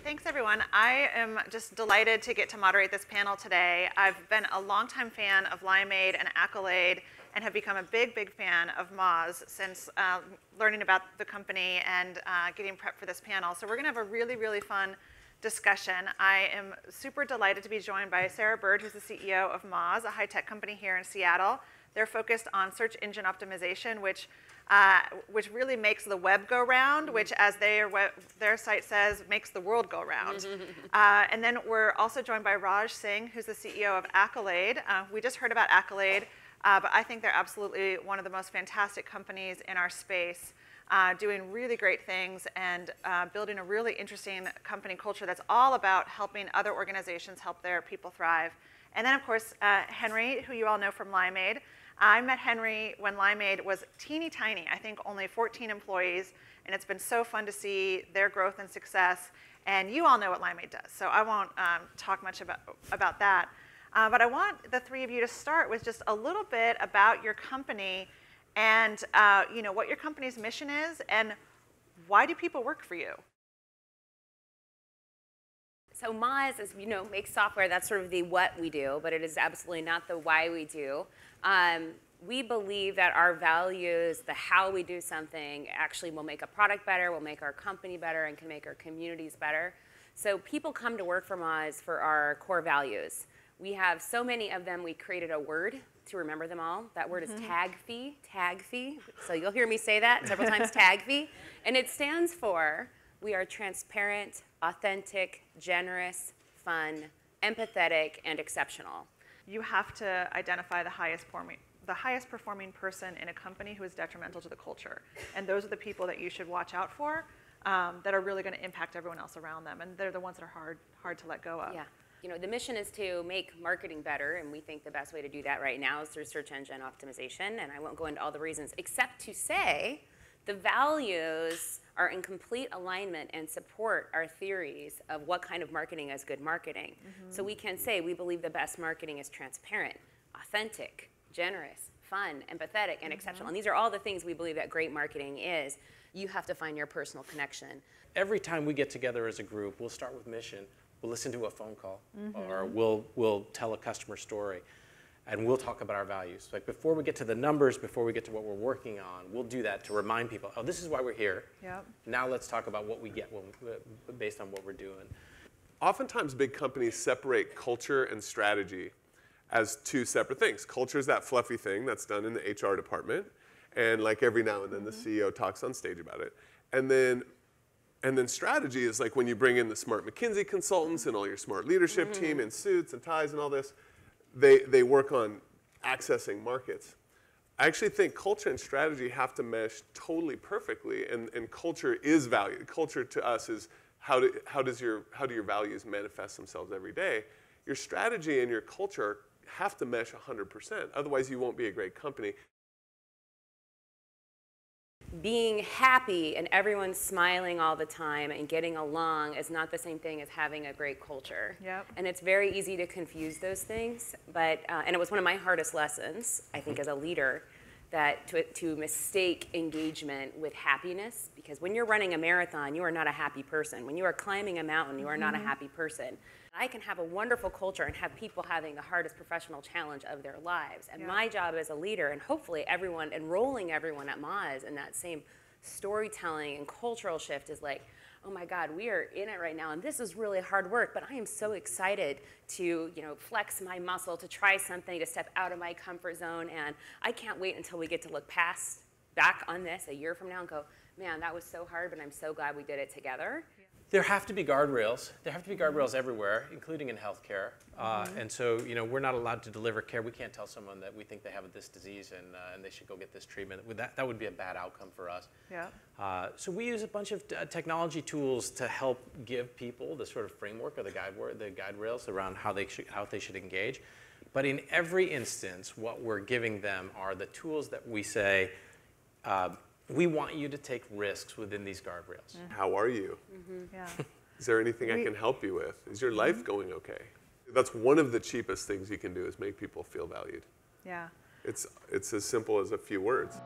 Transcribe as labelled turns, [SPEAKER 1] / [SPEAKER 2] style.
[SPEAKER 1] Thanks, everyone. I am just delighted to get to moderate this panel today. I've been a longtime fan of Limeade and Accolade and have become a big, big fan of Moz since learning about the company and getting prepped for this panel. So we're going to have a really, really fun discussion. I am super delighted to be joined by Sarah Bird, who's the CEO of Moz, a high-tech company here in Seattle. They're focused on search engine optimization, which really makes the web go round, which, as their site says, makes the world go round. And then we're also joined by Singh, who's the CEO of Accolade. We just heard about Accolade, but I think they're absolutely one of the most fantastic companies in our space, doing really great things and building a really interesting company culture that's all about helping other organizations help their people thrive. And then, of course, Henry, who you all know from Limeade. I met Henry when Limeade was teeny tiny, I think only 14 employees, and it's been so fun to see their growth and success. And you all know what Limeade does, so I won't talk much about that. But I want the three of you to start with just a little bit about your company and what your company's mission is, and why do people work for you?
[SPEAKER 2] So Moz, as you know, makes software. That's sort of the what we do, but it is absolutely not the why we do. We believe that our values, the how we do something, actually will make a product better, will make our company better, and can make our communities better. So people come to work for Moz for our core values. We have so many of them, we created a word to remember them all. That word is tag fee. So you'll hear me say that several times, tag fee. And it stands for, we are transparent, authentic, generous, fun, empathetic, and exceptional.
[SPEAKER 1] You have to identify the highest performing person in a company who is detrimental to the culture. And those are the people that you should watch out for that are really going to impact everyone else around them. And they're the ones that are hard to let go of.
[SPEAKER 2] Yeah. You know, the mission is to make marketing better, and we think the best way to do that right now is through search engine optimization. And I won't go into all the reasons, except to say the values are in complete alignment and support our theories of what kind of marketing is good marketing. So we can say we believe the best marketing is transparent, authentic, generous, fun, empathetic, and exceptional. And these are all the things we believe that great marketing is. You have to find your personal connection.
[SPEAKER 3] Every time we get together as a group, we'll start with mission. We'll listen to a phone call, or we'll tell a customer story, and we'll talk about our values. Like before we get to the numbers, before we get to what we're working on, we'll do that to remind people, oh, this is why we're here. Yep. Now let's talk about what we get based on what we're doing.
[SPEAKER 4] Oftentimes big companies separate culture and strategy as two separate things. Culture is that fluffy thing that's done in the HR department, and like every now and then the CEO talks on stage about it. And then strategy is like when you bring in the smart McKinsey consultants and all your smart leadership team in suits and ties and all this. They work on accessing markets. I actually think culture and strategy have to mesh totally perfectly, and culture is value. Culture to us is how do your values manifest themselves every day. Your strategy and your culture have to mesh 100%. Otherwise, you won't be a great company.
[SPEAKER 2] Being happy and everyone smiling all the time and getting along is not the same thing as having a great culture. Yep. And it's very easy to confuse those things. But and it was one of my hardest lessons, I think, as a leader, that to mistake engagement with happiness. Because when you're running a marathon, you are not a happy person. When you are climbing a mountain, you are not a happy person. I can have a wonderful culture and have people having the hardest professional challenge of their lives. And my job as a leader, and hopefully enrolling everyone at Moz in that same storytelling and cultural shift is like, oh my God, we are in it right now, and this is really hard work, but I am so excited to flex my muscle, to try something, to step out of my comfort zone, and I can't wait until we get to look back on this a year from now and go, man, that was so hard, but I'm so glad we did it together.
[SPEAKER 3] There have to be guardrails. There have to be guardrails everywhere, including in healthcare. And so, we're not allowed to deliver care. We can't tell someone that we think they have this disease and they should go get this treatment. That would be a bad outcome for us. Yeah. So we use a bunch of technology tools to help give people the sort of framework or the guide rails around how they should engage. But in every instance, what we're giving them are the tools that we say, we want you to take risks within these guardrails.
[SPEAKER 4] How are you?
[SPEAKER 1] Yeah.
[SPEAKER 4] Is there anything I can help you with? Is your life going okay? That's one of the cheapest things you can do is make people feel valued.
[SPEAKER 1] Yeah.
[SPEAKER 4] It's as simple as a few words.